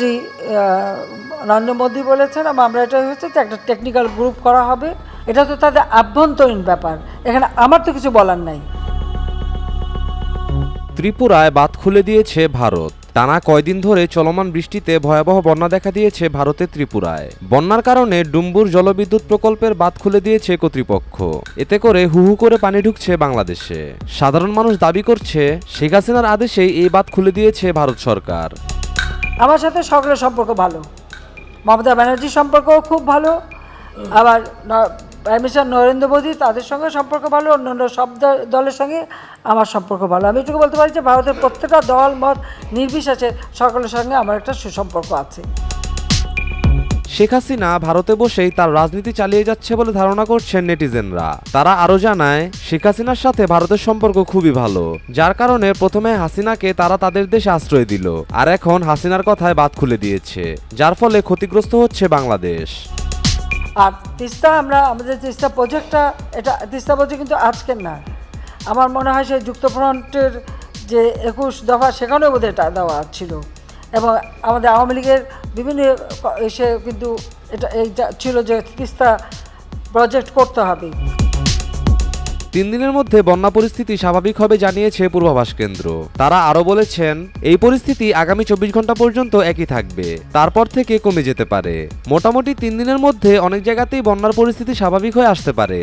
প্রধানমন্ত্রী নরেন্দ্র মোদী বলেছেন এবং আমরা এটা হচ্ছে যে একটা টেকনিক্যাল গ্রুপ করা হবে। এটা তো তাদের আভ্যন্তরীণ ব্যাপার, এখানে আমার তো কিছু বলার নাই। ত্রিপুরায় বাঁধ খুলে দিয়েছে ভারত। টানা কয়দিন ধরে চলমান বৃষ্টিতে ভয়াবহ বন্যা দেখা দিয়েছে ভারতের ত্রিপুরায়। বন্যার কারণে ডুম্বুর জলবিদ্যুৎ প্রকল্পের বাঁধ খুলে দিয়েছে কর্তৃপক্ষ। এতে করে হু হু করে পানি ঢুকছে বাংলাদেশে। সাধারণ মানুষ দাবি করছে শেখ হাসিনার আদেশেই এই বাঁধ খুলে দিয়েছে ভারত সরকার। আমার সাথে সকলের সম্পর্ক ভালো, মমতা ব্যানার্জির সম্পর্কও খুব ভালো, আবার প্রাইম মিনিস্টার নরেন্দ্র মোদী তাদের সঙ্গে সম্পর্ক ভালো, অন্যান্য সব দলের সঙ্গে আমার সম্পর্ক ভালো। আমি এটুকু বলতে পারি যে ভারতের প্রত্যেকটা দল মত নির্বিশেষে সকলের সঙ্গে আমার একটা সুসম্পর্ক আছে। শেখ হাসিনা ভারতে বসেই তার রাজনীতি চালিয়ে যাচ্ছে বলে ধারণা করছেন নেটিজেনরা। তারা আরও জানায় শেখ হাসিনার সাথে ভারতের সম্পর্ক খুবই ভালো, যার কারণে প্রথমে হাসিনাকে তারা তাদের দেশে আশ্রয় দিল, আর এখন হাসিনার কথায় বাঁধ খুলে দিয়েছে, যার ফলে ক্ষতিগ্রস্ত হচ্ছে বাংলাদেশ। আর তিস্তা আমাদের তিস্তা প্রজেক্টটা, এটা তিস্তা প্রজেক্ট কিন্তু আজকের না, আমার মনে হয় সেই যুক্তফ্রন্টের যে 21 দফা সেখানেও বোধহয় এটা দেওয়া ছিল, এবং আমাদের আওয়ামী লীগের বিভিন্ন এসে কিন্তু এইটা ছিল যে তিস্তা প্রজেক্ট করতে হবে। 3 দিনের মধ্যে বন্যা পরিস্থিতি স্বাভাবিক হবে জানিয়েছে পূর্বাভাস কেন্দ্র। তারা আরও বলেছেন এই পরিস্থিতি আগামী 24 ঘন্টা পর্যন্ত একই থাকবে, তারপর থেকে কমে যেতে পারে। মোটামুটি 3 দিনের মধ্যে অনেক জায়গাতেই বন্যার পরিস্থিতি স্বাভাবিক হয়ে আসতে পারে।